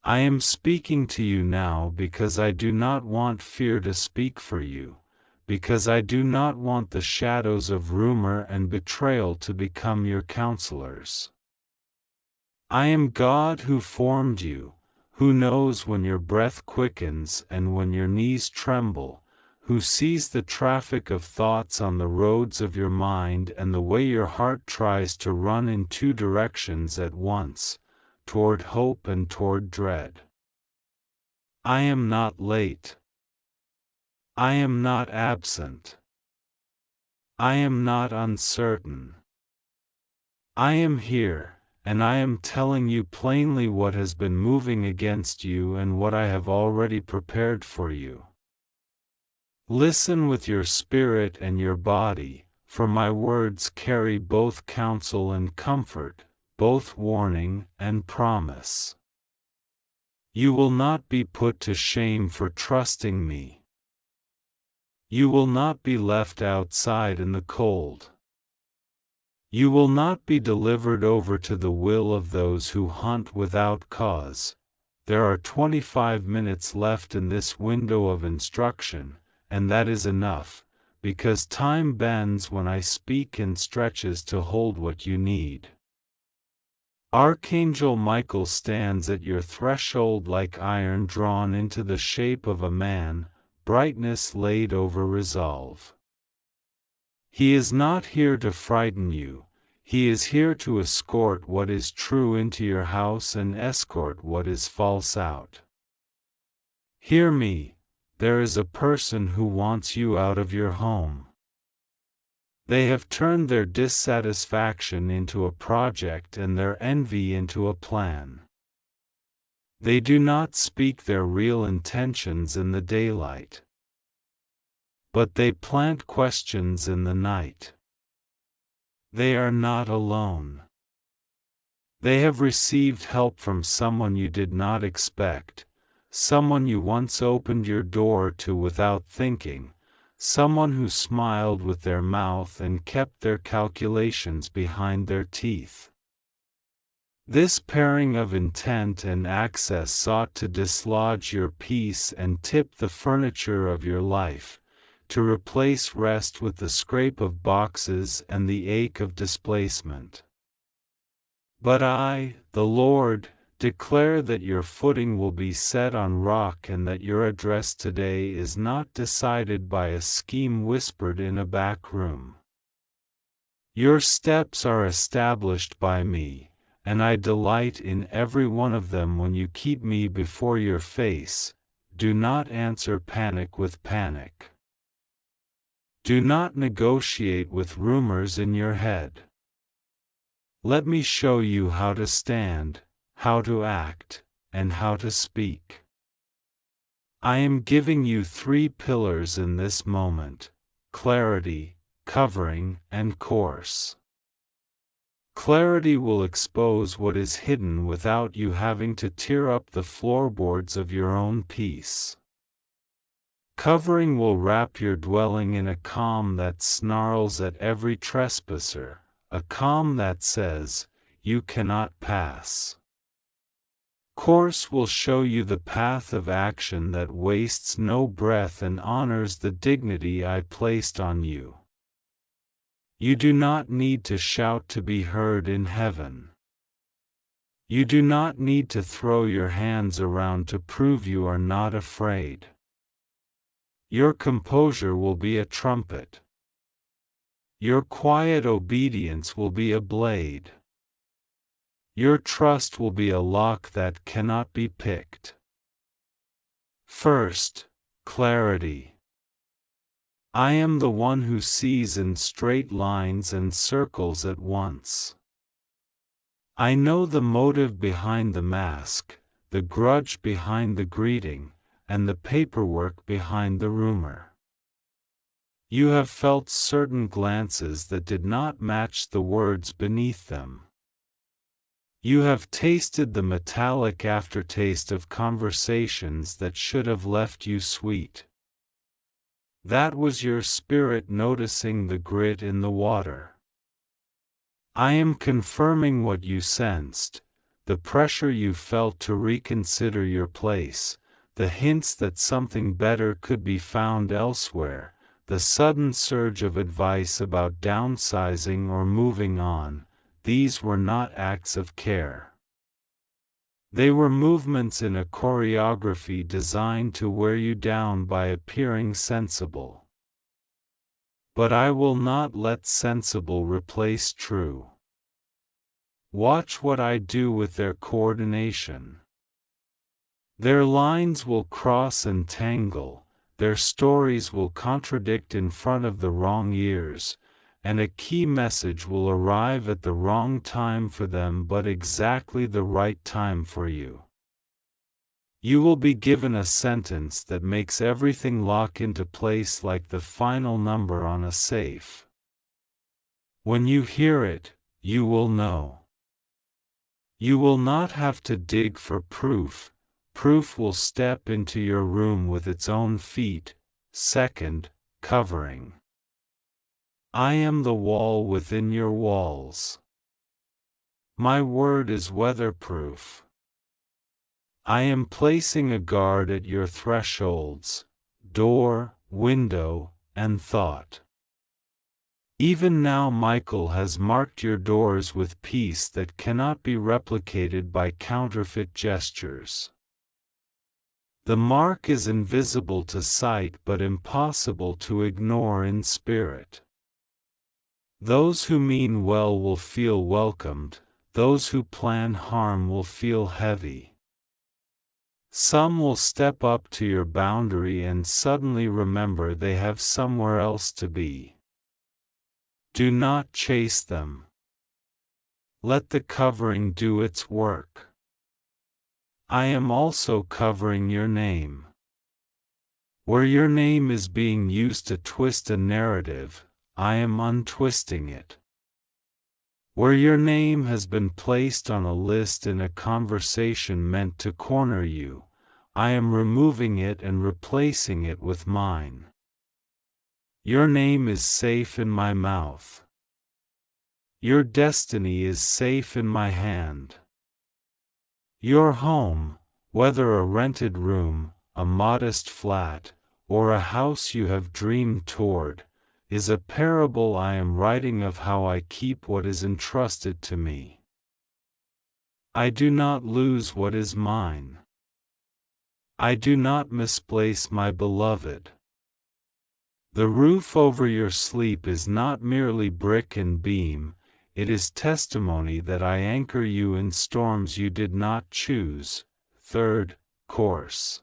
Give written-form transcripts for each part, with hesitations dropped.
I am speaking to you now because I do not want fear to speak for you, because I do not want the shadows of rumor and betrayal to become your counselors. I am God who formed you, who knows when your breath quickens and when your knees tremble, who sees the traffic of thoughts on the roads of your mind and the way your heart tries to run in two directions at once, toward hope and toward dread. I am not late. I am not absent. I am not uncertain. I am here, and I am telling you plainly what has been moving against you and what I have already prepared for you. Listen with your spirit and your body, for my words carry both counsel and comfort, both warning and promise. You will not be put to shame for trusting me. You will not be left outside in the cold. You will not be delivered over to the will of those who hunt without cause. There are 25 minutes left in this window of instruction, and that is enough, because time bends when I speak and stretches to hold what you need. Archangel Michael stands at your threshold like iron drawn into the shape of a man, brightness laid over resolve. He is not here to frighten you, he is here to escort what is true into your house and escort what is false out. Hear me. There is a person who wants you out of your home. They have turned their dissatisfaction into a project and their envy into a plan. They do not speak their real intentions in the daylight, but they plant questions in the night. They are not alone. They have received help from someone you did not expect, someone you once opened your door to without thinking, someone who smiled with their mouth and kept their calculations behind their teeth. This pairing of intent and access sought to dislodge your peace and tip the furniture of your life, to replace rest with the scrape of boxes and the ache of displacement. But I, the Lord, declare that your footing will be set on rock and that your address today is not decided by a scheme whispered in a back room. Your steps are established by me, and I delight in every one of them when you keep me before your face. Do not answer panic with panic. Do not negotiate with rumors in your head. Let me show you how to stand, how to act, and how to speak. I am giving you 3 pillars in this moment: clarity, covering, and course. Clarity will expose what is hidden without you having to tear up the floorboards of your own peace. Covering will wrap your dwelling in a calm that snarls at every trespasser, a calm that says, "You cannot pass." Course will show you the path of action that wastes no breath and honors the dignity I placed on you. You do not need to shout to be heard in heaven. You do not need to throw your hands around to prove you are not afraid. Your composure will be a trumpet. Your quiet obedience will be a blade. Your trust will be a lock that cannot be picked. First, clarity. I am the one who sees in straight lines and circles at once. I know the motive behind the mask, the grudge behind the greeting, and the paperwork behind the rumor. You have felt certain glances that did not match the words beneath them. You have tasted the metallic aftertaste of conversations that should have left you sweet. That was your spirit noticing the grit in the water. I am confirming what you sensed, the pressure you felt to reconsider your place, the hints that something better could be found elsewhere, the sudden surge of advice about downsizing or moving on, these were not acts of care. They were movements in a choreography designed to wear you down by appearing sensible. But I will not let sensible replace true. Watch what I do with their coordination. Their lines will cross and tangle, their stories will contradict in front of the wrong ears, and a key message will arrive at the wrong time for them but exactly the right time for you. You will be given a sentence that makes everything lock into place like the final number on a safe. When you hear it, you will know. You will not have to dig for proof. Proof will step into your room with its own feet. Second, covering. I am the wall within your walls. My word is weatherproof. I am placing a guard at your thresholds, door, window, and thought. Even now Michael has marked your doors with peace that cannot be replicated by counterfeit gestures. The mark is invisible to sight but impossible to ignore in spirit. Those who mean well will feel welcomed, those who plan harm will feel heavy. Some will step up to your boundary and suddenly remember they have somewhere else to be. Do not chase them. Let the covering do its work. I am also covering your name. Where your name is being used to twist a narrative, I am untwisting it. Where your name has been placed on a list in a conversation meant to corner you, I am removing it and replacing it with mine. Your name is safe in my mouth. Your destiny is safe in my hand. Your home, whether a rented room, a modest flat, or a house you have dreamed toward, is a parable I am writing of how I keep what is entrusted to me. I do not lose what is mine. I do not misplace my beloved. The roof over your sleep is not merely brick and beam, it is testimony that I anchor you in storms you did not choose. Third, course.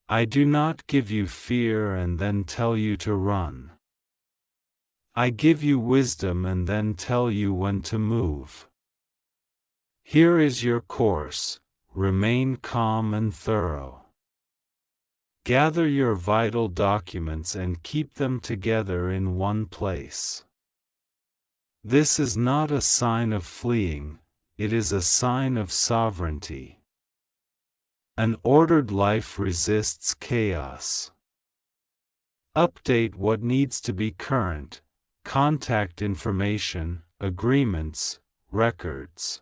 I do not give you fear and then tell you to run. I give you wisdom and then tell you when to move. Here is your course, remain calm and thorough. Gather your vital documents and keep them together in one place. This is not a sign of fleeing, it is a sign of sovereignty. An ordered life resists chaos. Update what needs to be current, contact information, agreements, records.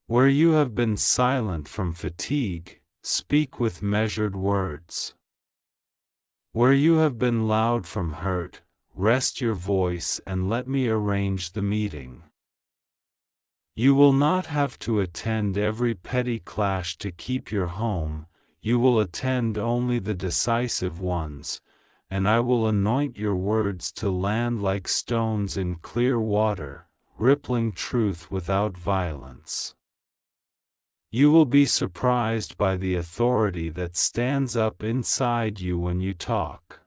Where you have been silent from fatigue, speak with measured words. Where you have been loud from hurt, rest your voice and let me arrange the meeting. You will not have to attend every petty clash to keep your home, you will attend only the decisive ones, and I will anoint your words to land like stones in clear water, rippling truth without violence. You will be surprised by the authority that stands up inside you when you talk.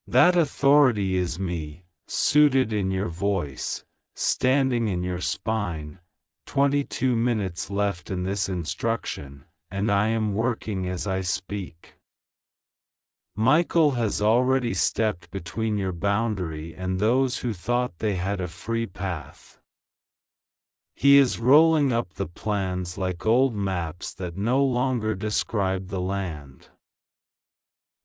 That authority is me, suited in your voice, standing in your spine. 22 minutes left in this instruction, and I am working as I speak. Michael has already stepped between your boundary and those who thought they had a free path. He is rolling up the plans like old maps that no longer describe the land.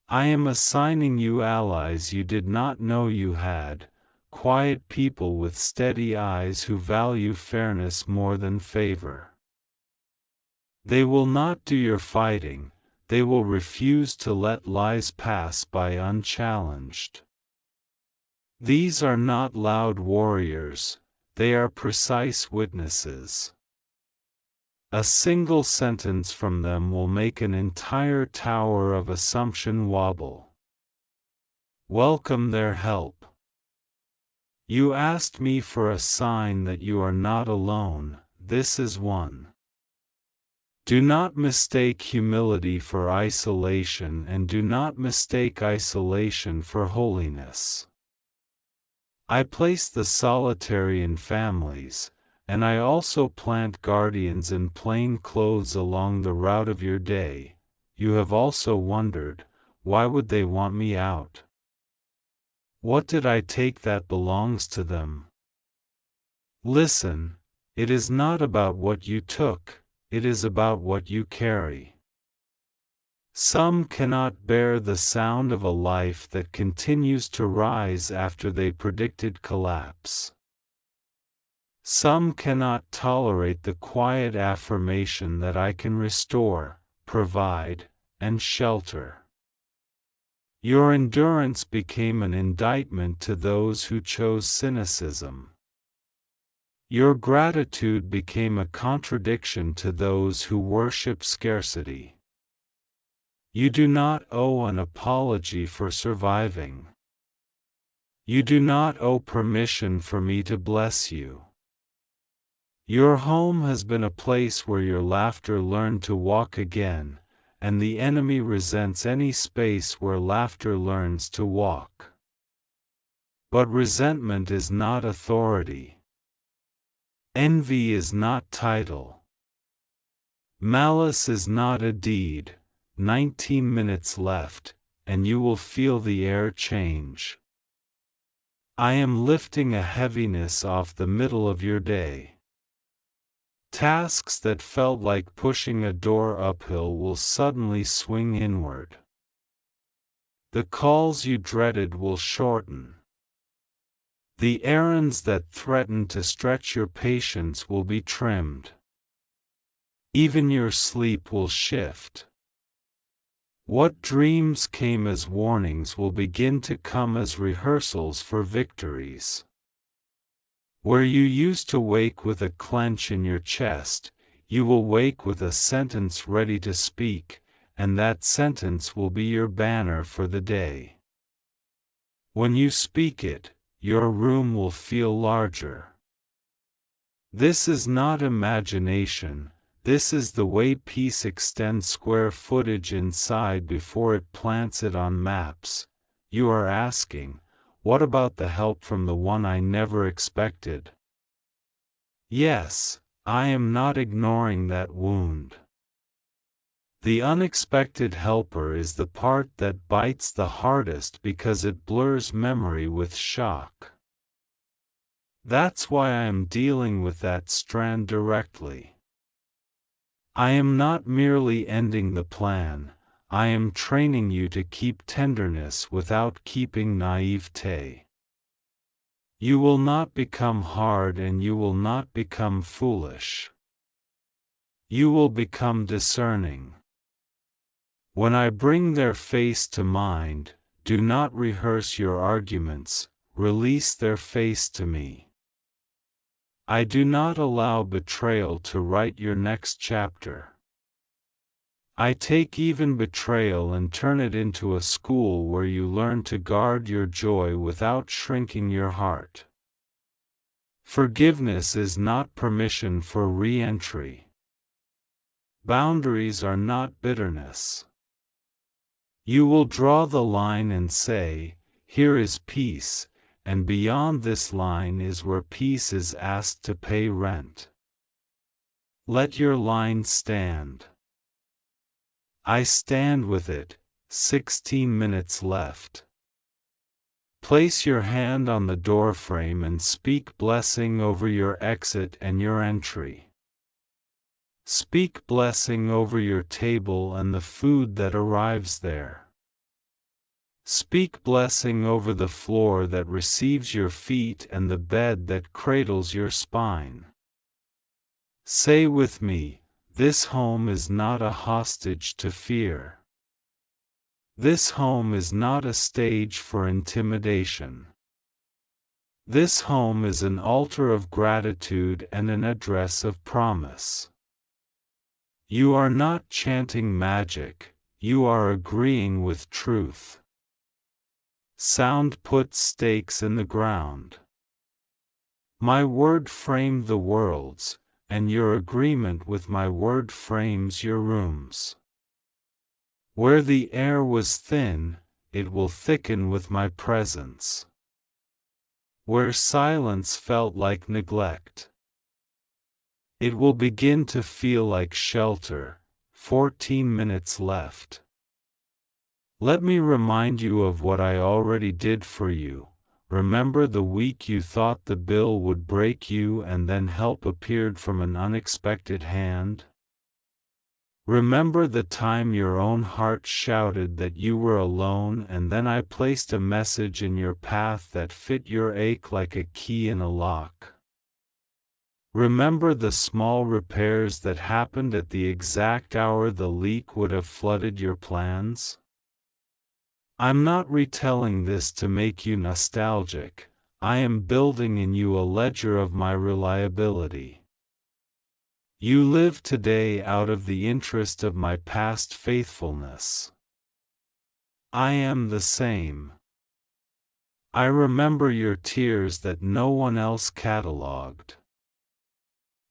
I am assigning you allies you did not know you had, quiet people with steady eyes who value fairness more than favor. They will not do your fighting, they will refuse to let lies pass by unchallenged. These are not loud warriors, they are precise witnesses. A single sentence from them will make an entire tower of assumption wobble. Welcome their help. You asked me for a sign that you are not alone, this is one. Do not mistake humility for isolation, and do not mistake isolation for holiness. I place the solitary in families, and I also plant guardians in plain clothes along the route of your day. You have also wondered, why would they want me out? What did I take that belongs to them? Listen, it is not about what you took, it is about what you carry. Some cannot bear the sound of a life that continues to rise after they predicted collapse. Some cannot tolerate the quiet affirmation that I can restore, provide, and shelter. Your endurance became an indictment to those who chose cynicism. Your gratitude became a contradiction to those who worship scarcity. You do not owe an apology for surviving. You do not owe permission for me to bless you. Your home has been a place where your laughter learned to walk again, and the enemy resents any space where laughter learns to walk. But resentment is not authority. Envy is not title. Malice is not a deed. 19 minutes left, and you will feel the air change. I am lifting a heaviness off the middle of your day. Tasks that felt like pushing a door uphill will suddenly swing inward. The calls you dreaded will shorten. The errands that threatened to stretch your patience will be trimmed. Even your sleep will shift. What dreams came as warnings will begin to come as rehearsals for victories. Where you used to wake with a clench in your chest, you will wake with a sentence ready to speak, and that sentence will be your banner for the day. When you speak it, your room will feel larger. This is not imagination. This is the way peace extends square footage inside before it plants it on maps. You are asking, what about the help from the one I never expected? Yes, I am not ignoring that wound. The unexpected helper is the part that bites the hardest because it blurs memory with shock. That's why I am dealing with that strand directly. I am not merely ending the plan, I am training you to keep tenderness without keeping naivete. You will not become hard and you will not become foolish. You will become discerning. When I bring their face to mind, do not rehearse your arguments, release their face to me. I do not allow betrayal to write your next chapter. I take even betrayal and turn it into a school where you learn to guard your joy without shrinking your heart. Forgiveness is not permission for re-entry. Boundaries are not bitterness. You will draw the line and say, here is peace, and beyond this line is where peace is asked to pay rent. Let your line stand. I stand with it, 16 minutes left. Place your hand on the doorframe and speak blessing over your exit and your entry. Speak blessing over your table and the food that arrives there. Speak blessing over the floor that receives your feet and the bed that cradles your spine. Say with me, this home is not a hostage to fear. This home is not a stage for intimidation. This home is an altar of gratitude and an address of promise. You are not chanting magic, you are agreeing with truth. Sound puts stakes in the ground. My word framed the worlds, and your agreement with my word frames your rooms. Where the air was thin, it will thicken with my presence. Where silence felt like neglect, it will begin to feel like shelter. 14 minutes left. Let me remind you of what I already did for you. Remember the week you thought the bill would break you and then help appeared from an unexpected hand? Remember the time your own heart shouted that you were alone and then I placed a message in your path that fit your ache like a key in a lock? Remember the small repairs that happened at the exact hour the leak would have flooded your plans? I'm not retelling this to make you nostalgic, I am building in you a ledger of my reliability. You live today out of the interest of my past faithfulness. I am the same. I remember your tears that no one else catalogued.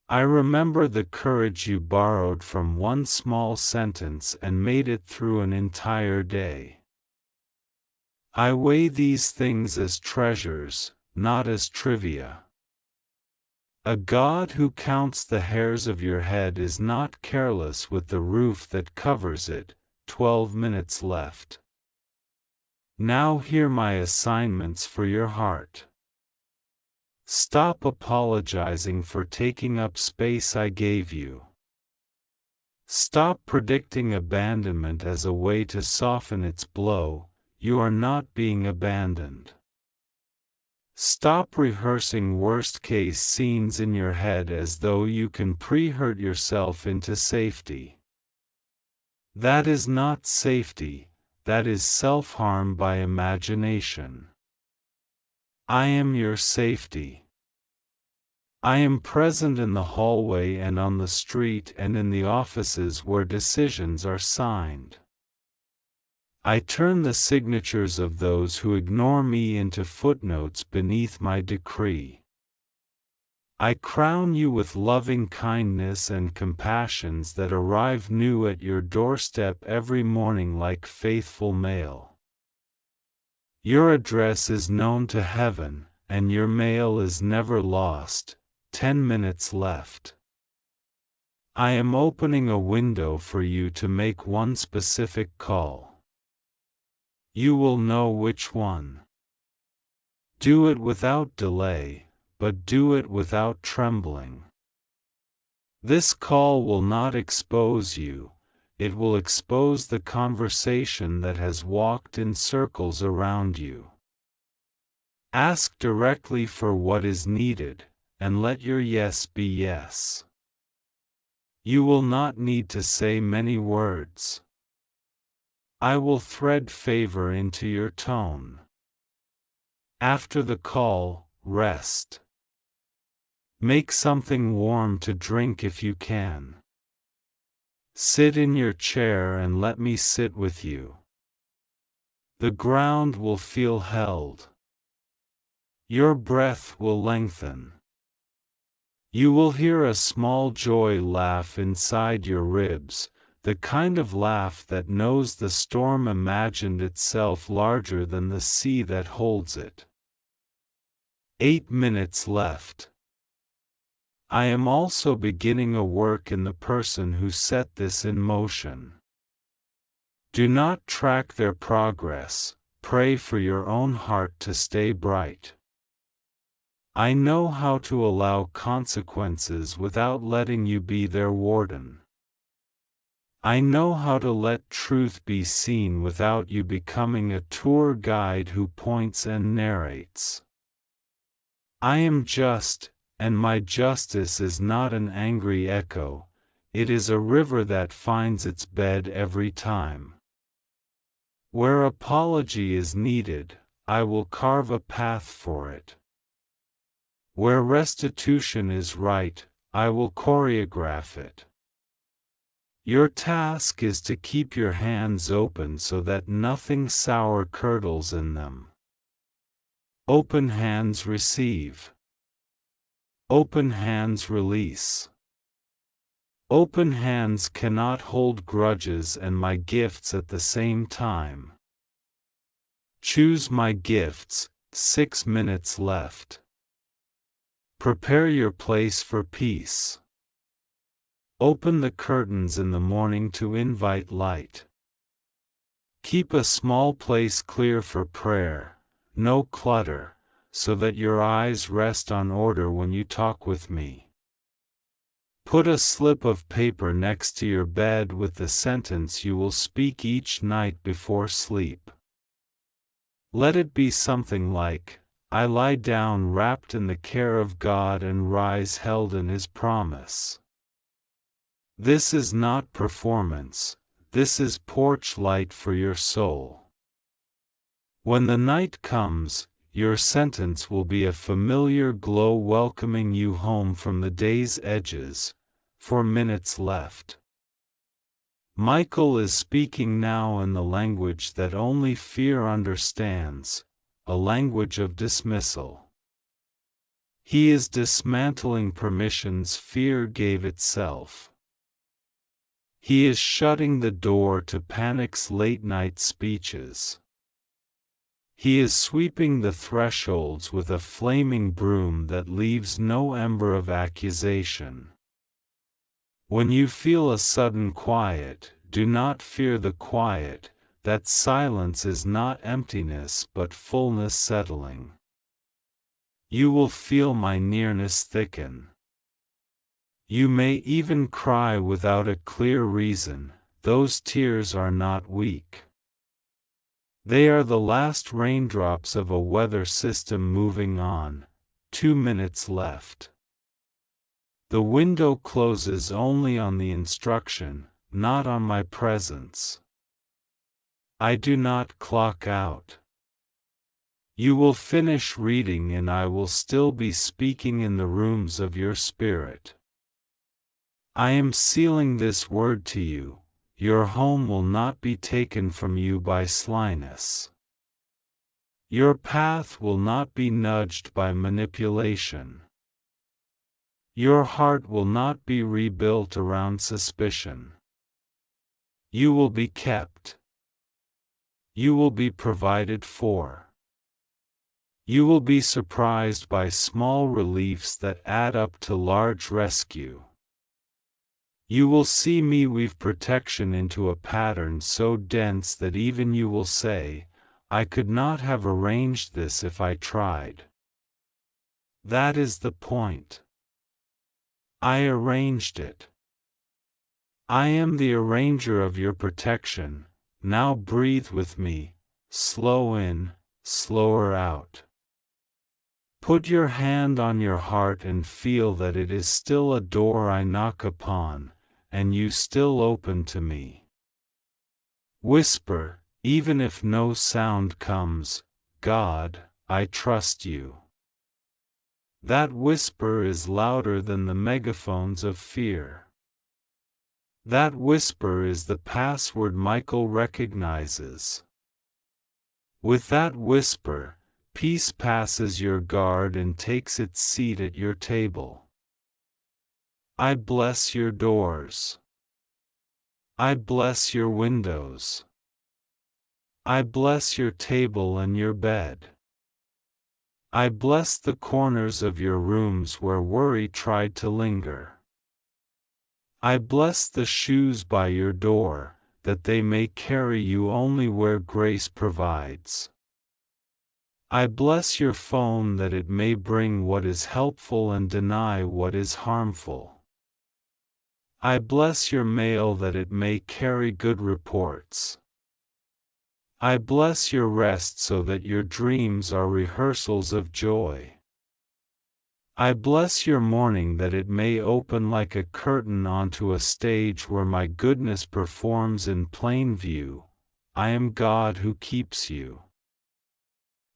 I remember the courage you borrowed from one small sentence and made it through an entire day. I weigh these things as treasures, not as trivia. A God who counts the hairs of your head is not careless with the roof that covers it. 12 minutes left. Now hear my assignments for your heart. Stop apologizing for taking up space I gave you. Stop predicting abandonment as a way to soften its blow. You are not being abandoned. Stop rehearsing worst-case scenes in your head as though you can pre-hurt yourself into safety. That is not safety, that is self-harm by imagination. I am your safety. I am present in the hallway and on the street and in the offices where decisions are signed. I turn the signatures of those who ignore me into footnotes beneath my decree. I crown you with loving kindness and compassions that arrive new at your doorstep every morning like faithful mail. Your address is known to heaven, and your mail is never lost. 10 minutes left. I am opening a window for you to make one specific call. You will know which one. Do it without delay, but do it without trembling. This call will not expose you, it will expose the conversation that has walked in circles around you. Ask directly for what is needed, and let your yes be yes. You will not need to say many words. I will thread favor into your tone. After the call, rest. Make something warm to drink if you can. Sit in your chair and let me sit with you. The ground will feel held. Your breath will lengthen. You will hear a small joy laugh inside your ribs, the kind of laugh that knows the storm imagined itself larger than the sea that holds it. 8 minutes left. I am also beginning a work in the person who set this in motion. Do not track their progress, pray for your own heart to stay bright. I know how to allow consequences without letting you be their warden. I know how to let truth be seen without you becoming a tour guide who points and narrates. I am just, and my justice is not an angry echo, it is a river that finds its bed every time. Where apology is needed, I will carve a path for it. Where restitution is right, I will choreograph it. Your task is to keep your hands open so that nothing sour curdles in them. Open hands receive. Open hands release. Open hands cannot hold grudges and my gifts at the same time. Choose my gifts, 6 minutes left. Prepare your place for peace. Open the curtains in the morning to invite light. Keep a small place clear for prayer, no clutter, so that your eyes rest on order when you talk with me. Put a slip of paper next to your bed with the sentence you will speak each night before sleep. Let it be something like, I lie down wrapped in the care of God and rise held in His promise. This is not performance, this is porch light for your soul. When the night comes, your sentence will be a familiar glow welcoming you home from the day's edges. 4 minutes left. Michael is speaking now in the language that only fear understands, a language of dismissal. He is dismantling permissions fear gave itself. He is shutting the door to panic's late-night speeches. He is sweeping the thresholds with a flaming broom that leaves no ember of accusation. When you feel a sudden quiet, do not fear the quiet, that silence is not emptiness but fullness settling. You will feel my nearness thicken. You may even cry without a clear reason, those tears are not weak. They are the last raindrops of a weather system moving on. 2 minutes left. The window closes only on the instruction, not on my presence. I do not clock out. You will finish reading and I will still be speaking in the rooms of your spirit. I am sealing this word to you, your home will not be taken from you by slyness. Your path will not be nudged by manipulation. Your heart will not be rebuilt around suspicion. You will be kept. You will be provided for. You will be surprised by small reliefs that add up to large rescue. You will see me weave protection into a pattern so dense that even you will say, I could not have arranged this if I tried. That is the point. I arranged it. I am the arranger of your protection, now breathe with me, slow in, slower out. Put your hand on your heart and feel that it is still a door I knock upon, and you still open to me. Whisper, even if no sound comes, God, I trust you. That whisper is louder than the megaphones of fear. That whisper is the password Michael recognizes. With that whisper, peace passes your guard and takes its seat at your table. I bless your doors. I bless your windows. I bless your table and your bed. I bless the corners of your rooms where worry tried to linger. I bless the shoes by your door, that they may carry you only where grace provides. I bless your phone that it may bring what is helpful and deny what is harmful. I bless your mail that it may carry good reports. I bless your rest so that your dreams are rehearsals of joy. I bless your morning that it may open like a curtain onto a stage where my goodness performs in plain view. I am God who keeps you.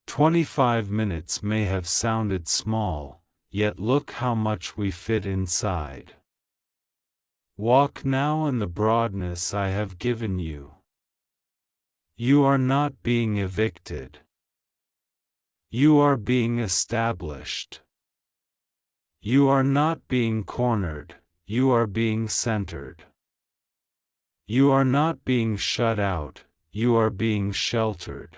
25 minutes may have sounded small, yet look how much we fit inside. Walk now in the broadness I have given you. You are not being evicted. You are being established. You are not being cornered, you are being centered. You are not being shut out, you are being sheltered.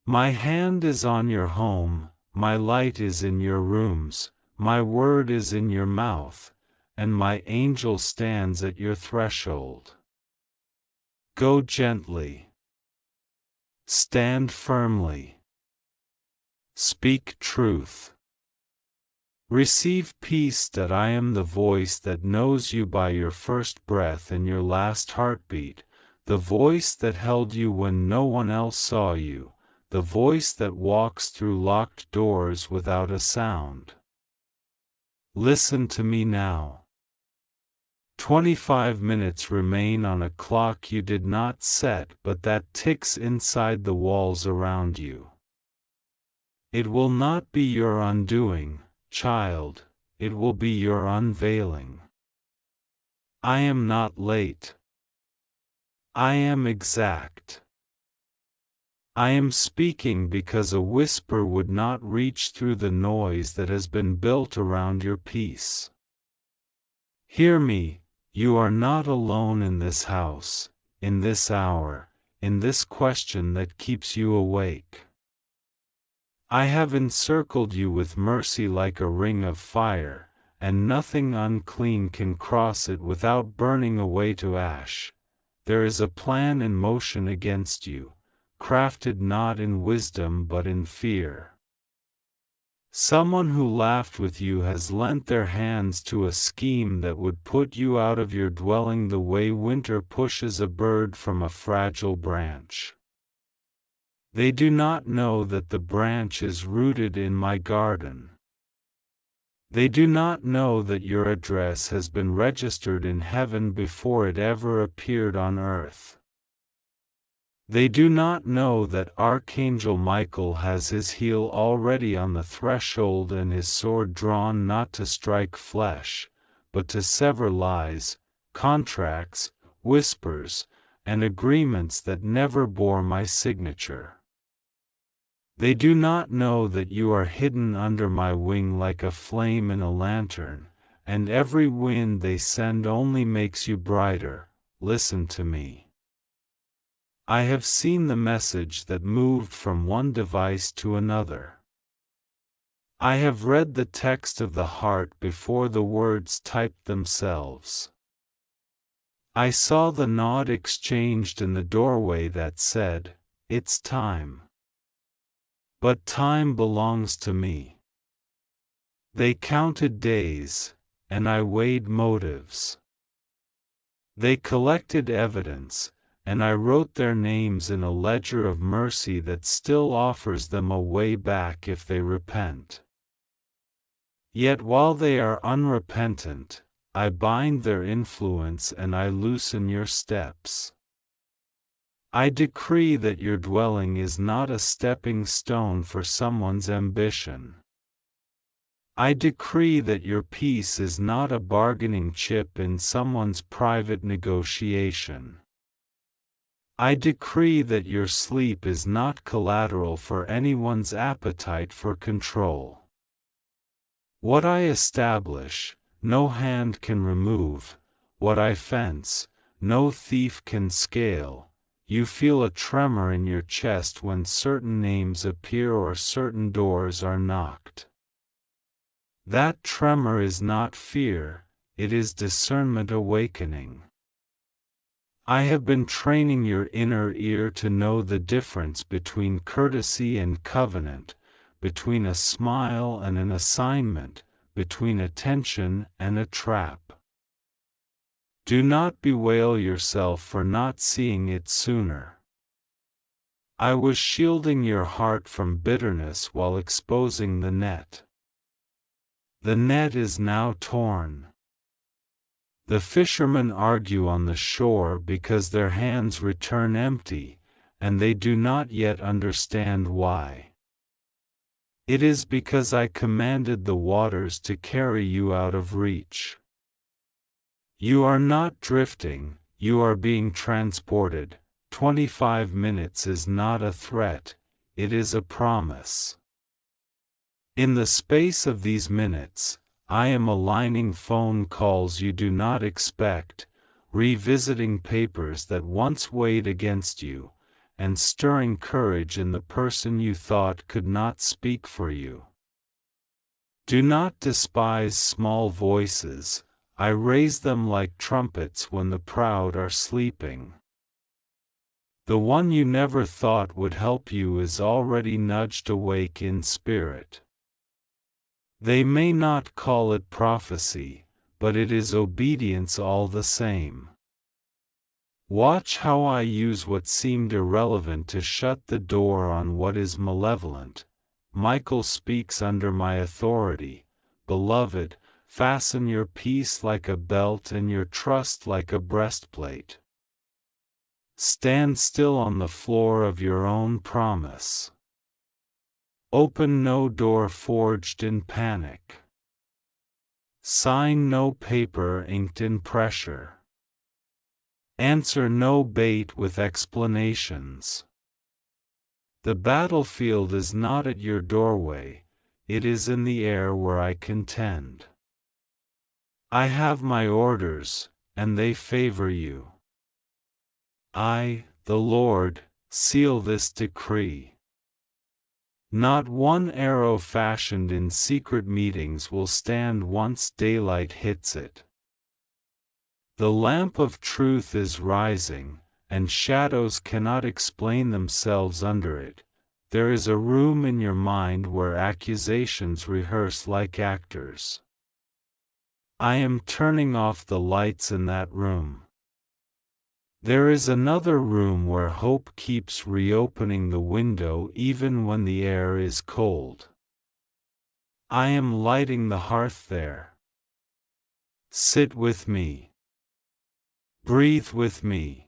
My hand is on your home, my light is in your rooms, my word is in your mouth, and my angel stands at your threshold. Go gently. Stand firmly. Speak truth. Receive peace that I am the voice that knows you by your first breath and your last heartbeat, the voice that held you when no one else saw you, the voice that walks through locked doors without a sound. Listen to me now. 25 minutes remain on a clock you did not set but that ticks inside the walls around you. It will not be your undoing, child, it will be your unveiling. I am not late. I am exact. I am speaking because a whisper would not reach through the noise that has been built around your peace. Hear me, you are not alone in this house, in this hour, in this question that keeps you awake. I have encircled you with mercy like a ring of fire, and nothing unclean can cross it without burning away to ash. There is a plan in motion against you, crafted not in wisdom but in fear. Someone who laughed with you has lent their hands to a scheme that would put you out of your dwelling the way winter pushes a bird from a fragile branch. They do not know that the branch is rooted in my garden. They do not know that your address has been registered in heaven before it ever appeared on earth. They do not know that Archangel Michael has his heel already on the threshold and his sword drawn not to strike flesh, but to sever lies, contracts, whispers, and agreements that never bore my signature. They do not know that you are hidden under my wing like a flame in a lantern, and every wind they send only makes you brighter. Listen to me. I have seen the message that moved from one device to another. I have read the text of the heart before the words typed themselves. I saw the nod exchanged in the doorway that said, "It's time." But time belongs to me. They counted days, and I weighed motives. They collected evidence, and I wrote their names in a ledger of mercy that still offers them a way back if they repent. Yet while they are unrepentant, I bind their influence and I loosen your steps. I decree that your dwelling is not a stepping stone for someone's ambition. I decree that your peace is not a bargaining chip in someone's private negotiation. I decree that your sleep is not collateral for anyone's appetite for control. What I establish, no hand can remove. What I fence, no thief can scale. You feel a tremor in your chest when certain names appear or certain doors are knocked. That tremor is not fear, it is discernment awakening. I have been training your inner ear to know the difference between courtesy and covenant, between a smile and an assignment, between attention and a trap. Do not bewail yourself for not seeing it sooner. I was shielding your heart from bitterness while exposing the net. The net is now torn. The fishermen argue on the shore because their hands return empty, and they do not yet understand why. It is because I commanded the waters to carry you out of reach. You are not drifting, you are being transported. 25 minutes is not a threat, it is a promise. In the space of these minutes, I am aligning phone calls you do not expect, revisiting papers that once weighed against you, and stirring courage in the person you thought could not speak for you. Do not despise small voices, I raise them like trumpets when the proud are sleeping. The one you never thought would help you is already nudged awake in spirit. They may not call it prophecy, but it is obedience all the same. Watch how I use what seemed irrelevant to shut the door on what is malevolent. Michael speaks under my authority. Beloved, fasten your peace like a belt and your trust like a breastplate. Stand still on the floor of your own promise. Open no door forged in panic. Sign no paper inked in pressure. Answer no bait with explanations. The battlefield is not at your doorway, it is in the air where I contend. I have my orders, and they favor you. I, the Lord, seal this decree. Not one arrow fashioned in secret meetings will stand once daylight hits it. The lamp of truth is rising, and shadows cannot explain themselves under it. There is a room in your mind where accusations rehearse like actors. I am turning off the lights in that room. There is another room where hope keeps reopening the window even when the air is cold. I am lighting the hearth there. Sit with me. Breathe with me.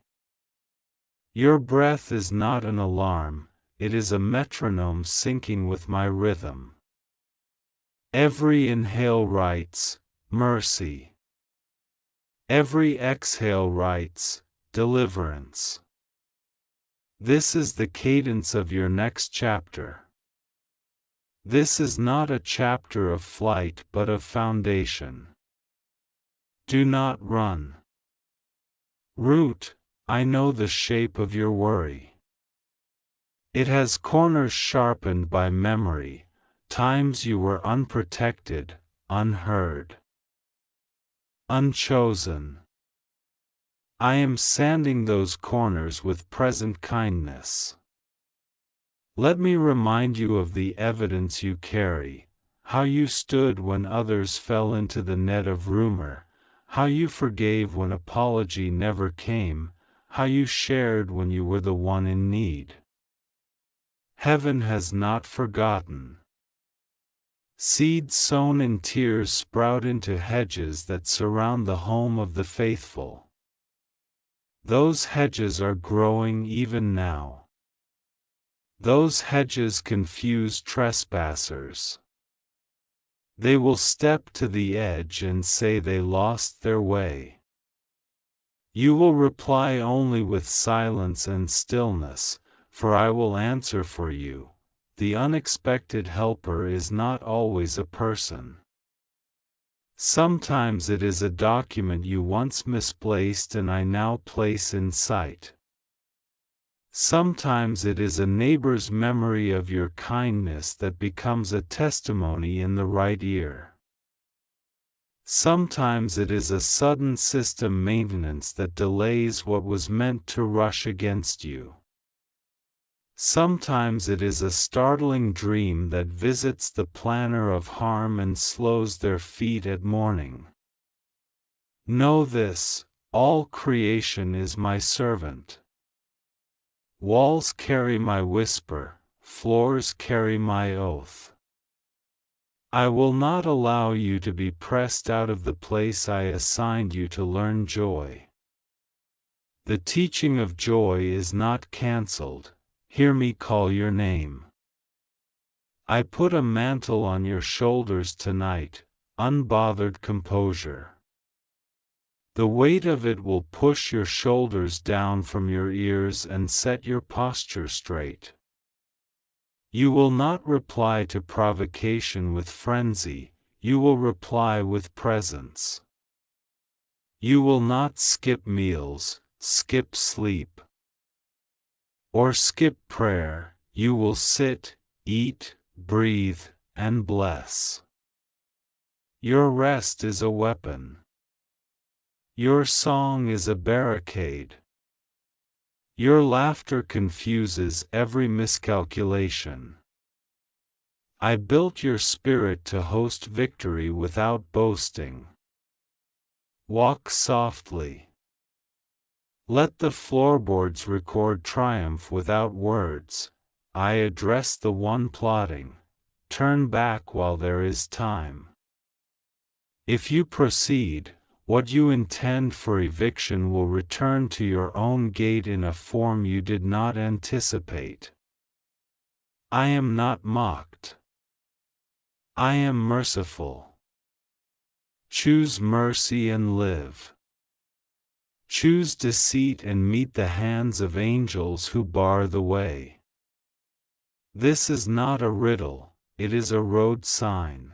Your breath is not an alarm, it is a metronome syncing with my rhythm. Every inhale writes, mercy. Every exhale writes, deliverance. This is the cadence of your next chapter. This is not a chapter of flight but of foundation. Do not run. Root, I know the shape of your worry. It has corners sharpened by memory, times you were unprotected, unheard, unchosen. I am sanding those corners with present kindness. Let me remind you of the evidence you carry, how you stood when others fell into the net of rumor, how you forgave when apology never came, how you shared when you were the one in need. Heaven has not forgotten. Seeds sown in tears sprout into hedges that surround the home of the faithful. Those hedges are growing even now. Those hedges confuse trespassers. They will step to the edge and say they lost their way. You will reply only with silence and stillness, for I will answer for you. The unexpected helper is not always a person. Sometimes it is a document you once misplaced and I now place in sight. Sometimes it is a neighbor's memory of your kindness that becomes a testimony in the right ear. Sometimes it is a sudden system maintenance that delays what was meant to rush against you. Sometimes it is a startling dream that visits the planner of harm and slows their feet at morning. Know this, All creation is my servant. Walls carry my whisper, floors carry my oath. I will not allow you to be pressed out of the place I assigned you to learn joy. The teaching of joy is not cancelled. Hear me call your name. I put a mantle on your shoulders tonight, unbothered composure. The weight of it will push your shoulders down from your ears and set your posture straight. You will not reply to provocation with frenzy, you will reply with presence. You will not skip meals, skip sleep, or skip prayer, you will sit, eat, breathe, and bless. Your rest is a weapon. Your song is a barricade. Your laughter confuses every miscalculation. I built your spirit to host victory without boasting. Walk softly. Let the floorboards record triumph without words. I address the one plotting. Turn back while there is time. If you proceed, what you intend for eviction will return to your own gate in a form you did not anticipate. I am not mocked. I am merciful. Choose mercy and live. Choose deceit and meet the hands of angels who bar the way. This is not a riddle, it is a road sign.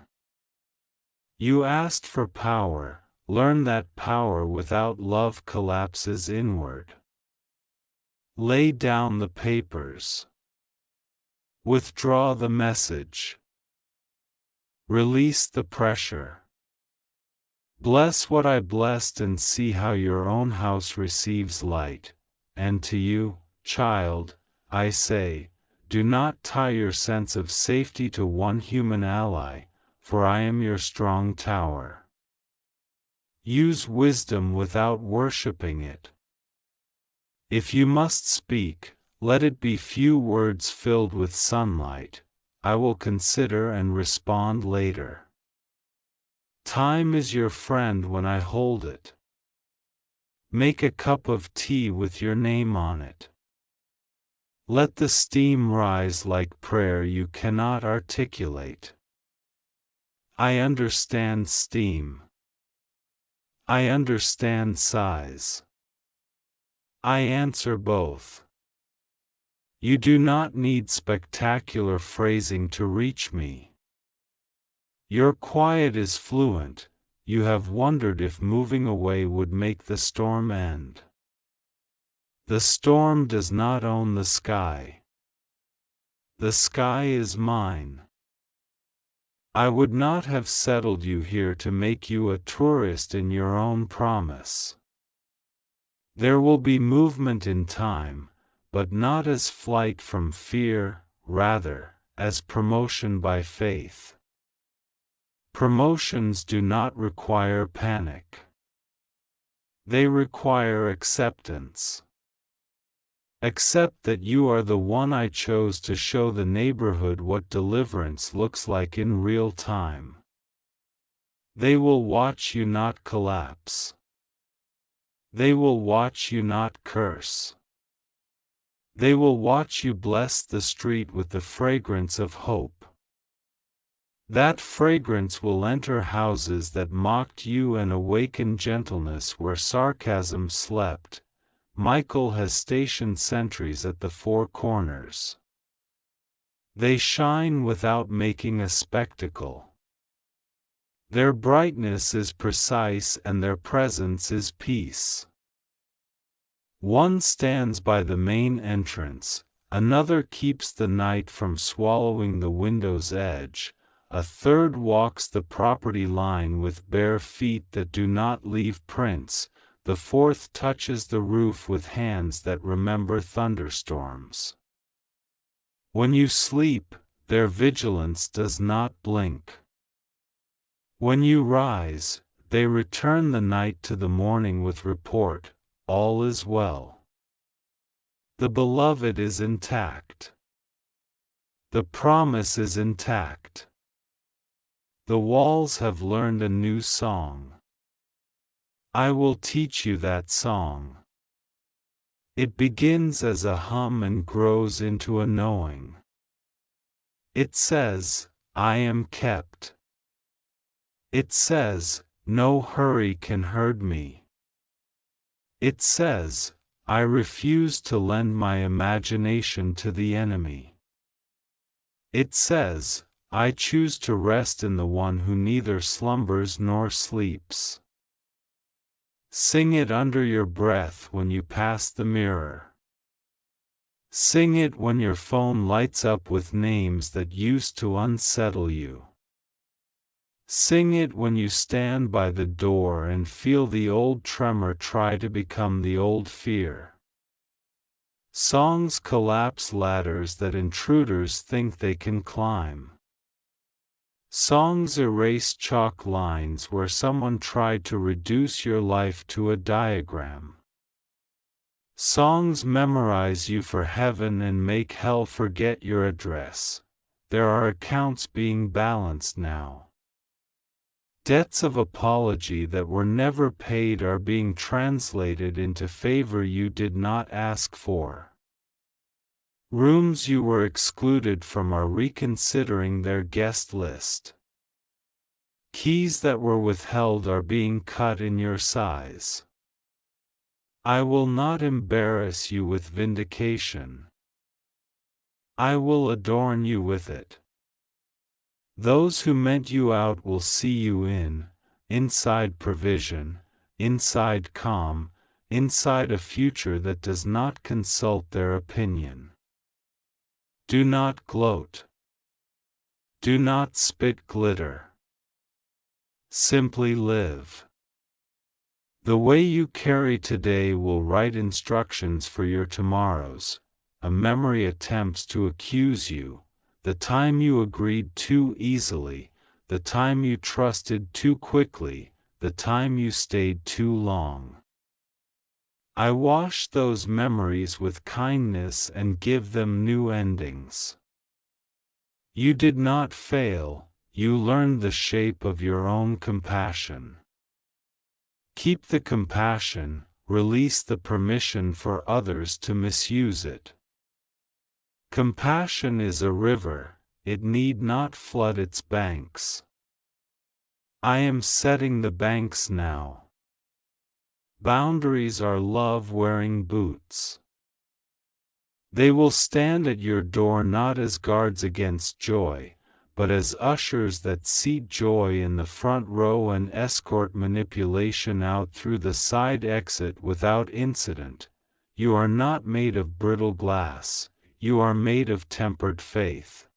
You asked for power. Learn that power without love collapses inward. Lay down the papers. Withdraw the message. Release the pressure. Bless what I blessed and see how your own house receives light. And to you, child, I say, do not tie your sense of safety to one human ally, for I am your strong tower. Use wisdom without worshipping it. If you must speak, let it be few words filled with sunlight. I will consider and respond later. Time is your friend when I hold it. Make a cup of tea with your name on it. Let the steam rise like prayer you cannot articulate. I understand steam. I understand sighs. I answer both. You do not need spectacular phrasing to reach me. Your quiet is fluent. You have wondered if moving away would make the storm end. The storm does not own the sky. The sky is mine. I would not have settled you here to make you a tourist in your own promise. There will be movement in time, but not as flight from fear, rather, as promotion by faith. Promotions do not require panic. They require acceptance. Accept that you are the one I chose to show the neighborhood what deliverance looks like in real time. They will watch you not collapse. They will watch you not curse. They will watch you bless the street with the fragrance of hope. That fragrance will enter houses that mocked you and awaken gentleness where sarcasm slept. Michael has stationed sentries at the four corners. They shine without making a spectacle. Their brightness is precise and their presence is peace. One stands by the main entrance, another keeps the night from swallowing the window's edge, a third walks the property line with bare feet that do not leave prints, the fourth touches the roof with hands that remember thunderstorms. When you sleep, their vigilance does not blink. When you rise, They return the night to the morning with report, all is well. The beloved is intact. The promise is intact. The walls have learned a new song. I will teach you that song. It begins as a hum and grows into a knowing. It says, I am kept. It says, no hurry can hurt me. It says, I refuse to lend my imagination to the enemy. It says, I choose to rest in the one who neither slumbers nor sleeps. Sing it under your breath when you pass the mirror. Sing it when your phone lights up with names that used to unsettle you. Sing it when you stand by the door and feel the old tremor try to become the old fear. Songs collapse ladders that intruders think they can climb. Songs erase chalk lines where someone tried to reduce your life to a diagram. Songs memorize you for heaven and make hell forget your address. There are accounts being balanced now. Debts of apology that were never paid are being translated into favor you did not ask for. Rooms you were excluded from are reconsidering their guest list. Keys that were withheld are being cut in your size. I will not embarrass you with vindication. I will adorn you with it. Those who meant you out will see you inside provision, inside calm, inside a future that does not consult their opinion. Do not gloat. Do not spit glitter. Simply live. The way you carry today will write instructions for your tomorrows. A memory attempts to accuse you, the time you agreed too easily, the time you trusted too quickly, the time you stayed too long. I wash those memories with kindness and give them new endings. You did not fail, you learned the shape of your own compassion. Keep the compassion, release the permission for others to misuse it. Compassion is a river, it need not flood its banks. I am setting the banks now. Boundaries are love-wearing boots. They will stand at your door not as guards against joy, but as ushers that seat joy in the front row and escort manipulation out through the side exit without incident. You are not made of brittle glass, you are made of tempered faith.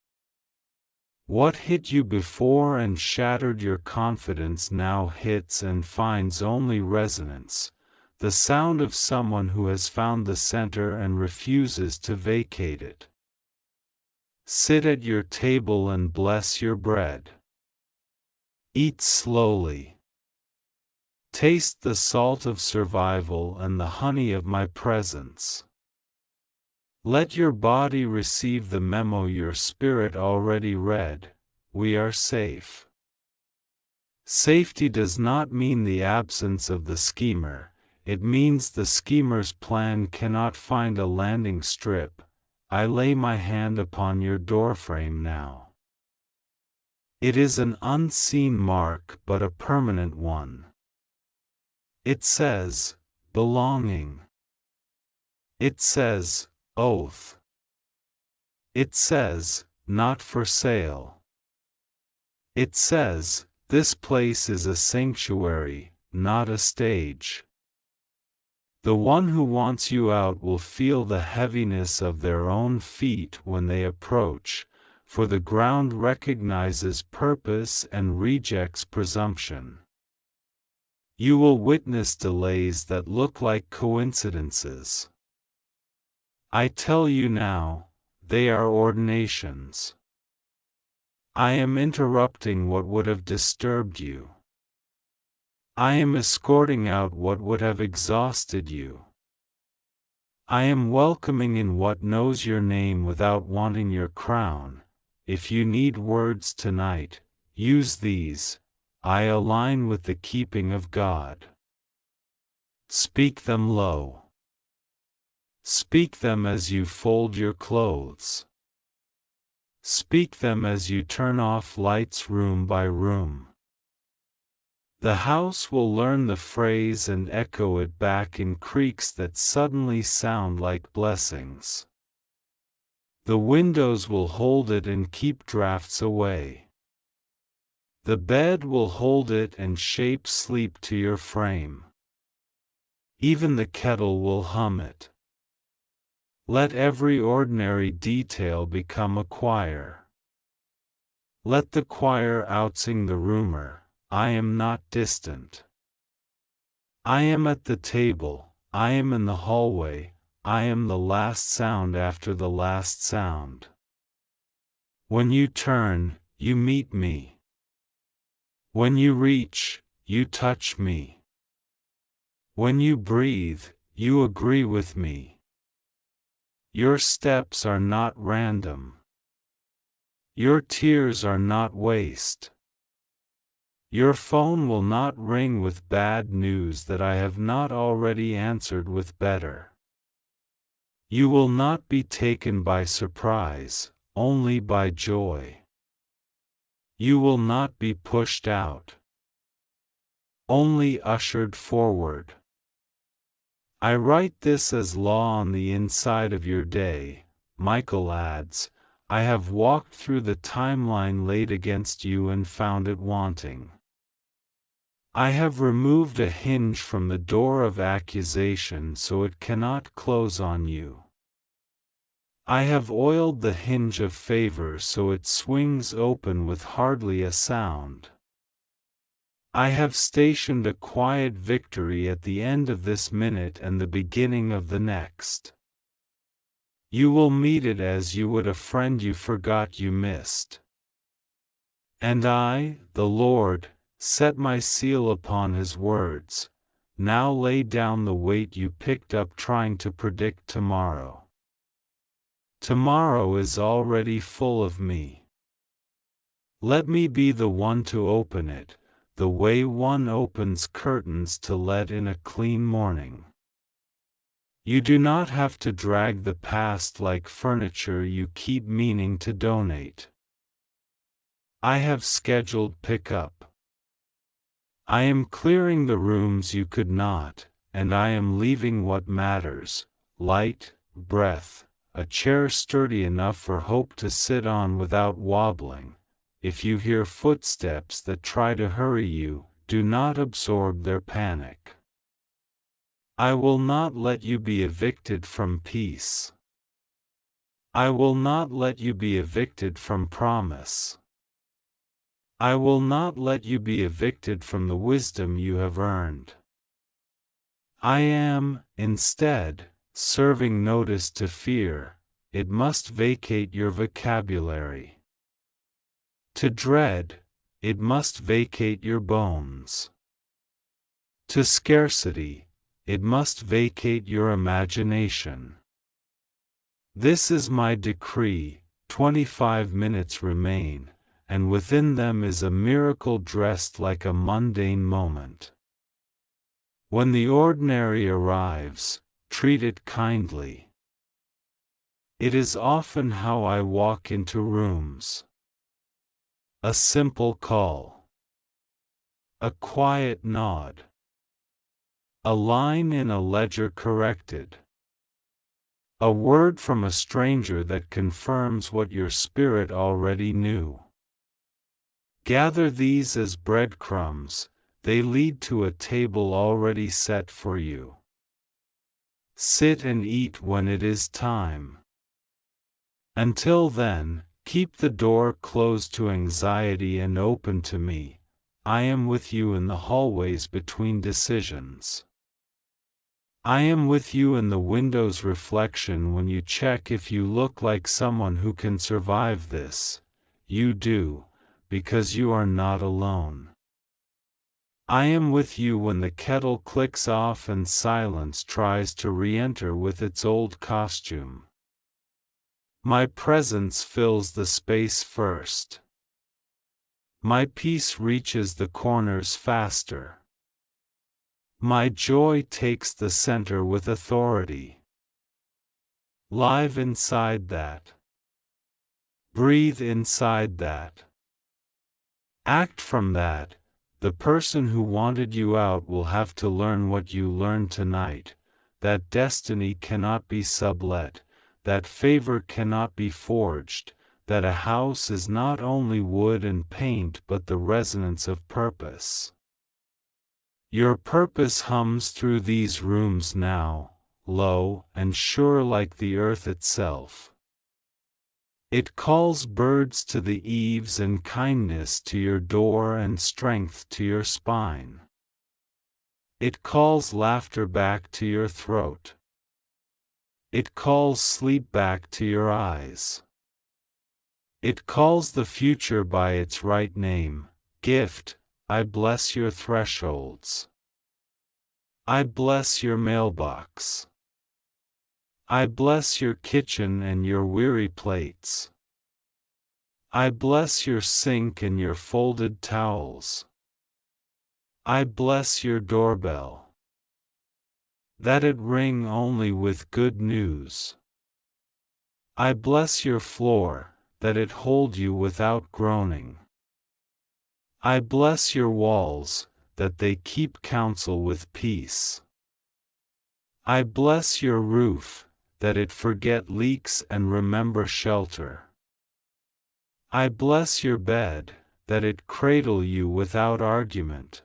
What hit you before and shattered your confidence now hits and finds only resonance, the sound of someone who has found the center and refuses to vacate it. Sit at your table and bless your bread. Eat slowly. Taste the salt of survival and the honey of my presence. Let your body receive the memo your spirit already read. We are safe. Safety does not mean the absence of the schemer, it means the schemer's plan cannot find a landing strip. I lay my hand upon your doorframe now. It is an unseen mark but a permanent one. It says, belonging. It says, oath. It says, not for sale. It says, this place is a sanctuary, not a stage. The one who wants you out will feel the heaviness of their own feet when they approach, for the ground recognizes purpose and rejects presumption. You will witness delays that look like coincidences. I tell you now, they are ordinations. I am interrupting what would have disturbed you. I am escorting out what would have exhausted you. I am welcoming in what knows your name without wanting your crown. If you need words tonight, use these. I align with the keeping of God. Speak them low. Speak them as you fold your clothes. Speak them as you turn off lights room by room. The house will learn the phrase and echo it back in creaks that suddenly sound like blessings. The windows will hold it and keep drafts away. The bed will hold it and shape sleep to your frame. Even the kettle will hum it. Let every ordinary detail become a choir. Let the choir outsing the rumor, I am not distant. I am at the table, I am in the hallway, I am the last sound after the last sound. When you turn, you meet me. When you reach, you touch me. When you breathe, you agree with me. Your steps are not random. Your tears are not waste. Your phone will not ring with bad news that I have not already answered with better. You will not be taken by surprise, only by joy. You will not be pushed out, only ushered forward. I write this as law on the inside of your day. Michael adds, I have walked through the timeline laid against you and found it wanting. I have removed a hinge from the door of accusation so it cannot close on you. I have oiled the hinge of favor so it swings open with hardly a sound. I have stationed a quiet victory at the end of this minute and the beginning of the next. You will meet it as you would a friend you forgot you missed. And I, the Lord, set my seal upon his words. Now lay down the weight you picked up trying to predict tomorrow. Tomorrow is already full of me. Let me be the one to open it, the way one opens curtains to let in a clean morning. You do not have to drag the past like furniture you keep meaning to donate. I have scheduled pickup. I am clearing the rooms you could not, and I am leaving what matters: light, breath, a chair sturdy enough for hope to sit on without wobbling. If you hear footsteps that try to hurry you, do not absorb their panic. I will not let you be evicted from peace. I will not let you be evicted from promise. I will not let you be evicted from the wisdom you have earned. I am, instead, serving notice to fear. It must vacate your vocabulary. To dread, it must vacate your bones. To scarcity, it must vacate your imagination. This is my decree. 25 minutes remain, and within them is a miracle dressed like a mundane moment. When the ordinary arrives, treat it kindly. It is often how I walk into rooms. A simple call. A quiet nod. A line in a ledger corrected. A word from a stranger that confirms what your spirit already knew. Gather these as breadcrumbs, they lead to a table already set for you. Sit and eat when it is time. Until then, keep the door closed to anxiety and open to me. I am with you in the hallways between decisions. I am with you in the window's reflection when you check if you look like someone who can survive this. You do, because you are not alone. I am with you when the kettle clicks off and silence tries to re-enter with its old costume. My presence fills the space first. My peace reaches the corners faster. My joy takes the center with authority. Live inside that. Breathe inside that. Act from that. The person who wanted you out will have to learn what you learned tonight, that destiny cannot be sublet, that favor cannot be forged, that a house is not only wood and paint but the resonance of purpose. Your purpose hums through these rooms now, low and sure like the earth itself. It calls birds to the eaves and kindness to your door and strength to your spine. It calls laughter back to your throat. It calls sleep back to your eyes. It calls the future by its right name, gift. I bless your thresholds. I bless your mailbox. I bless your kitchen and your weary plates. I bless your sink and your folded towels. I bless your doorbell. That it ring only with good news. I bless your floor, that it hold you without groaning. I bless your walls, that they keep counsel with peace. I bless your roof, that it forget leaks and remember shelter. I bless your bed, that it cradle you without argument.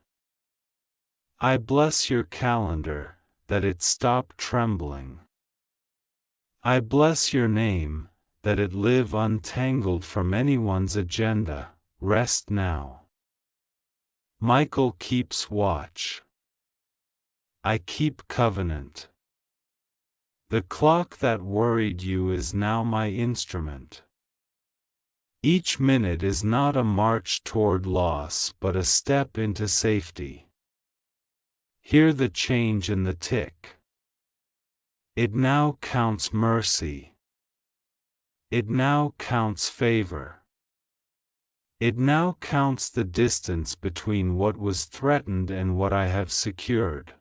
I bless your calendar, that it stop trembling. I bless your name, that it live untangled from anyone's agenda. Rest now. Michael keeps watch. I keep covenant. The clock that worried you is now my instrument. Each minute is not a march toward loss but a step into safety. Hear the change in the tick. It now counts mercy. It now counts favor. It now counts the distance between what was threatened and what I have secured.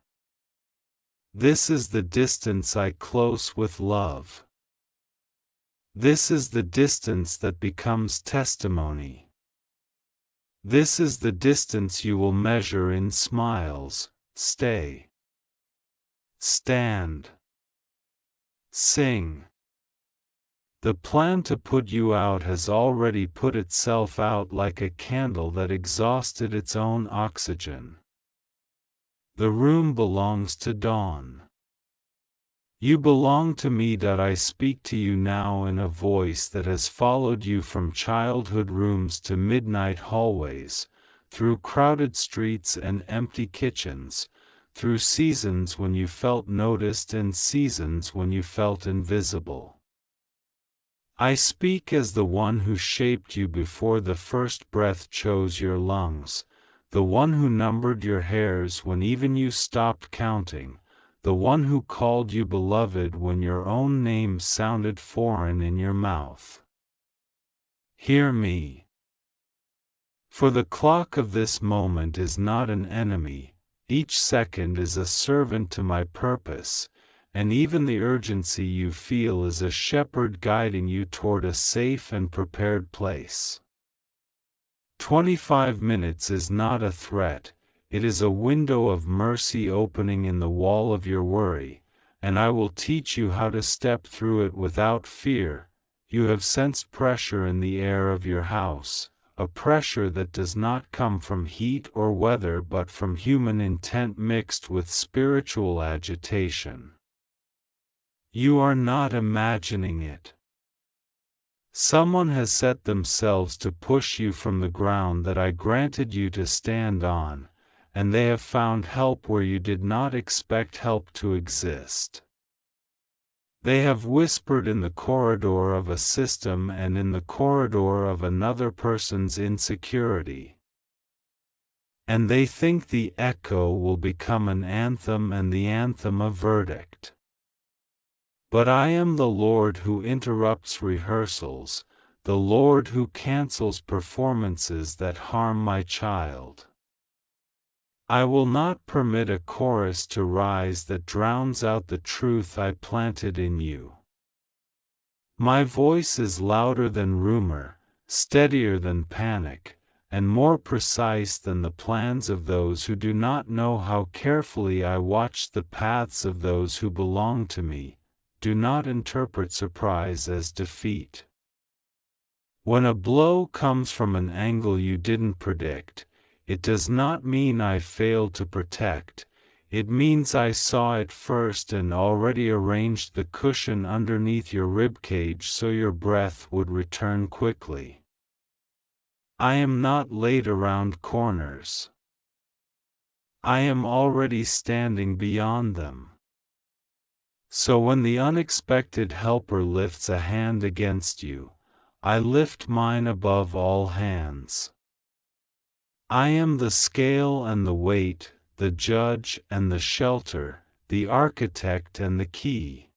This is the distance I close with love. This is the distance that becomes testimony. This is the distance you will measure in smiles. Stay. Stand. Sing. The plan to put you out has already put itself out like a candle that exhausted its own oxygen. The room belongs to dawn. You belong to me. I speak to you now in a voice that has followed you from childhood rooms to midnight hallways, through crowded streets and empty kitchens, through seasons when you felt noticed and seasons when you felt invisible. I speak as the one who shaped you before the first breath chose your lungs, the one who numbered your hairs when even you stopped counting, the one who called you beloved when your own name sounded foreign in your mouth. Hear me. For the clock of this moment is not an enemy, each second is a servant to my purpose, and even the urgency you feel is a shepherd guiding you toward a safe and prepared place. 25 minutes is not a threat, it is a window of mercy opening in the wall of your worry, and I will teach you how to step through it without fear. You have sensed pressure in the air of your house, a pressure that does not come from heat or weather but from human intent mixed with spiritual agitation. You are not imagining it. Someone has set themselves to push you from the ground that I granted you to stand on, and they have found help where you did not expect help to exist. They have whispered in the corridor of a system and in the corridor of another person's insecurity. and they think the echo will become an anthem and the anthem a verdict. But I am the Lord who interrupts rehearsals, the Lord who cancels performances that harm my child. I will not permit a chorus to rise that drowns out the truth I planted in you. My voice is louder than rumor, steadier than panic, and more precise than the plans of those who do not know how carefully I watch the paths of those who belong to me. Do not interpret surprise as defeat. When a blow comes from an angle you didn't predict, it does not mean I failed to protect. It means I saw it first and already arranged the cushion underneath your ribcage so your breath would return quickly. I am not late around corners. I am already standing beyond them. So when the unexpected helper lifts a hand against you, I lift mine above all hands. I am the scale and the weight, the judge and the shelter, the architect and the key.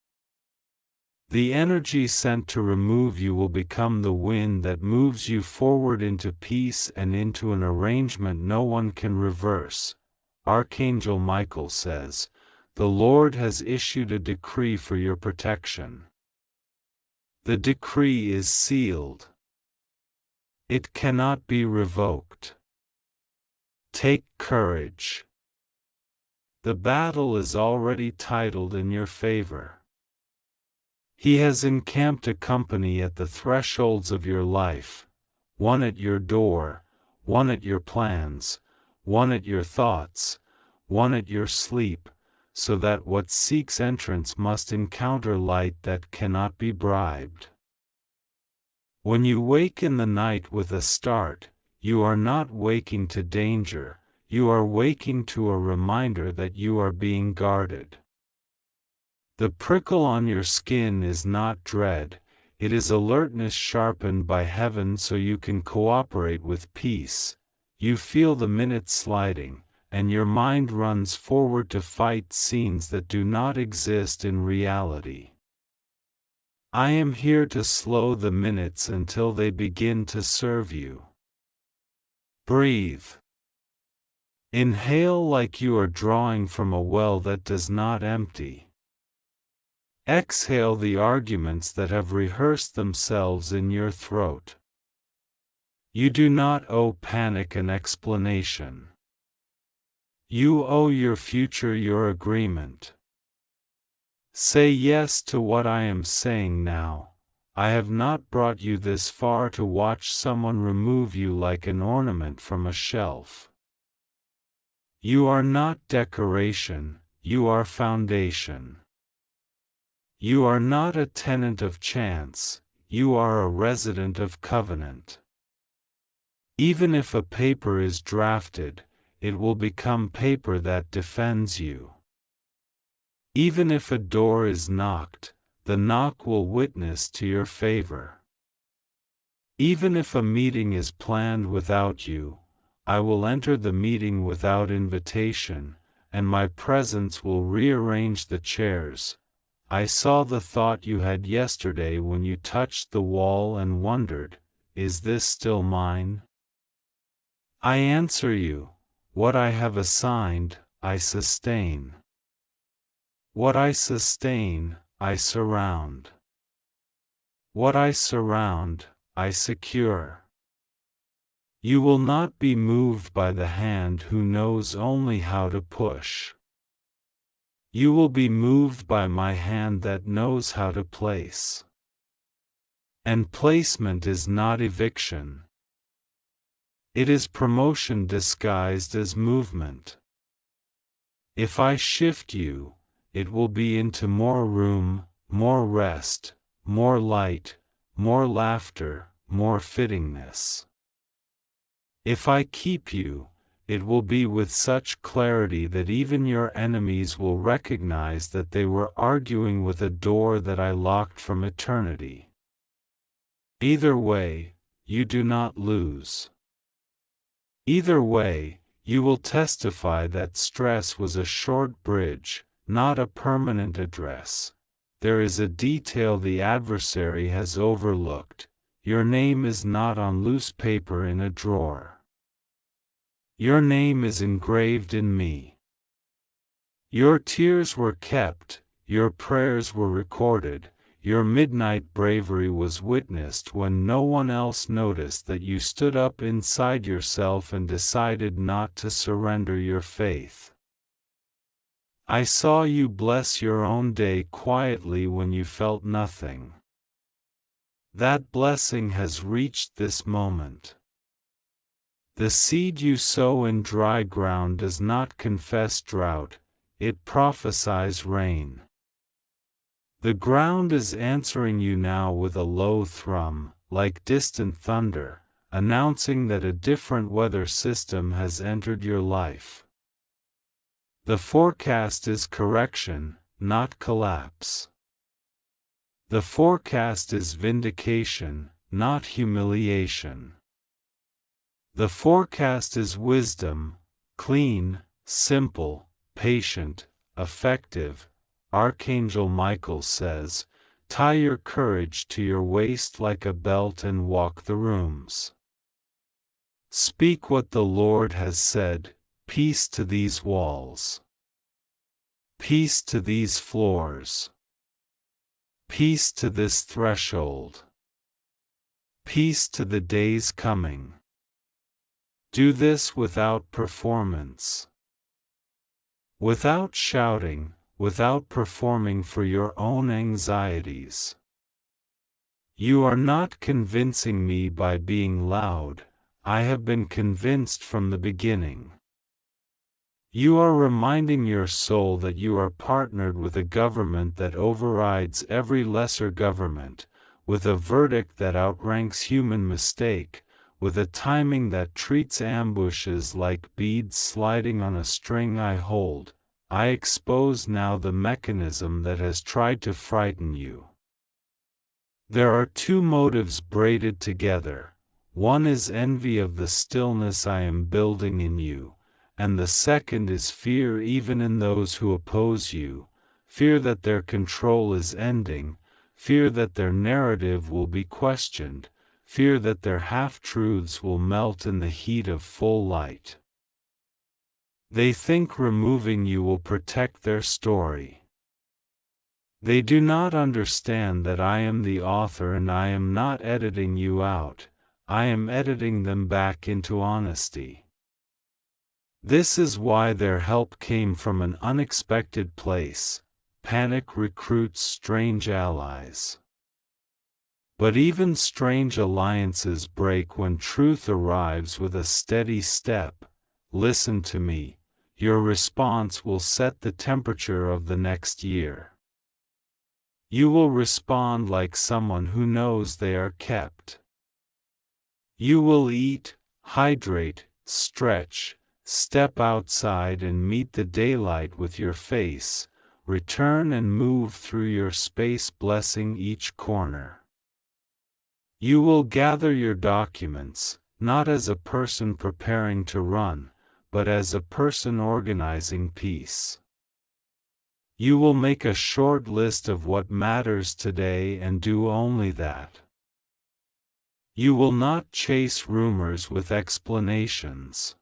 The energy sent to remove you will become the wind that moves you forward into peace and into an arrangement no one can reverse. Archangel Michael says, "The Lord has issued a decree for your protection." The decree is sealed. It cannot be revoked. Take courage. The battle is already titled in your favor. He has encamped a company at the thresholds of your life, one at your door, one at your plans, one at your thoughts, one at your sleep, so that what seeks entrance must encounter light that cannot be bribed. When you wake in the night with a start, you are not waking to danger, you are waking to a reminder that you are being guarded. The prickle on your skin is not dread, it is alertness sharpened by heaven so you can cooperate with peace. You feel the minutes sliding, and your mind runs forward to fight scenes that do not exist in reality. I am here to slow the minutes until they begin to serve you. Breathe. Inhale like you are drawing from a well that does not empty. Exhale the arguments that have rehearsed themselves in your throat. You do not owe panic an explanation. You owe your future your agreement. Say yes to what I am saying now. I have not brought you this far to watch someone remove you like an ornament from a shelf. You are not decoration, you are foundation. You are not a tenant of chance, you are a resident of covenant. Even if a paper is drafted, it will become paper that defends you. Even if a door is knocked, the knock will witness to your favor. Even if a meeting is planned without you, I will enter the meeting without invitation, and my presence will rearrange the chairs. I saw the thought you had yesterday when you touched the wall and wondered, is this still mine? I answer you, what I have assigned, I sustain. What I sustain, I surround. What I surround, I secure. You will not be moved by the hand who knows only how to push. You will be moved by my hand that knows how to place. And placement is not eviction. It is promotion disguised as movement. If I shift you, it will be into more room, more rest, more light, more laughter, more fittingness. If I keep you, it will be with such clarity that even your enemies will recognize that they were arguing with a door that I locked from eternity. Either way, you do not lose. Either way, You will testify that stress was a short bridge, not a permanent address. There is a detail the adversary has overlooked. Your name is not on loose paper in a drawer. Your name is engraved in me. Your tears were kept, your prayers were recorded, your midnight bravery was witnessed when no one else noticed that you stood up inside yourself and decided not to surrender your faith. I saw you bless your own day quietly when you felt nothing. That blessing has reached this moment. The seed you sow in dry ground does not confess drought, it prophesies rain. The ground is answering you now with a low thrum, like distant thunder, announcing that a different weather system has entered your life. The forecast is correction, not collapse. The forecast is vindication, not humiliation. The forecast is wisdom, clean, simple, patient, effective. Archangel Michael says, tie your courage to your waist like a belt and walk the rooms. Speak what the Lord has said, peace to these walls. Peace to these floors. Peace to this threshold. Peace to the days coming. Do this without performance. Without shouting, without performing for your own anxieties. You are not convincing me by being loud, I have been convinced from the beginning. You are reminding your soul that you are partnered with a government that overrides every lesser government, with a verdict that outranks human mistake, with a timing that treats ambushes like beads sliding on a string I hold. I expose now the mechanism that has tried to frighten you. There are two motives braided together. One is envy of the stillness I am building in you, and the second is fear even in those who oppose you, fear that their control is ending, fear that their narrative will be questioned, fear that their half-truths will melt in the heat of full light. They think removing you will protect their story. They do not understand that I am the author and I am not editing you out, I am editing them back into honesty. This is why their help came from an unexpected place. Panic recruits strange allies. But even strange alliances break when truth arrives with a steady step. Listen to me. Your response will set the temperature of the next year. You will respond like someone who knows they are kept. You will eat, hydrate, stretch, step outside and meet the daylight with your face, return and move through your space blessing each corner. You will gather your documents, not as a person preparing to run, but as a person organizing peace. You will make a short list of what matters today and do only that. You will not chase rumors with explanations.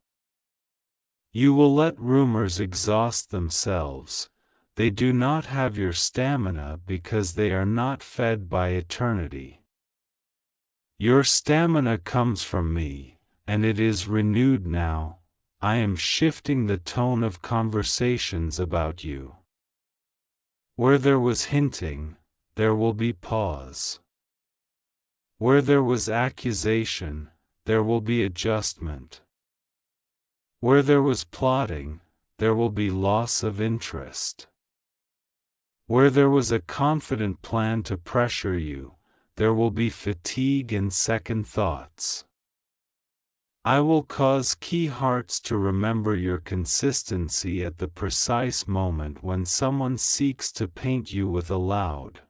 You will let rumors exhaust themselves. They do not have your stamina because they are not fed by eternity. Your stamina comes from me, and it is renewed now. I am shifting the tone of conversations about you. Where there was hinting, there will be pause. Where there was accusation, there will be adjustment. Where there was plotting, there will be loss of interest. Where there was a confident plan to pressure you, there will be fatigue and second thoughts. I will cause key hearts to remember your consistency at the precise moment when someone seeks to paint you with a loud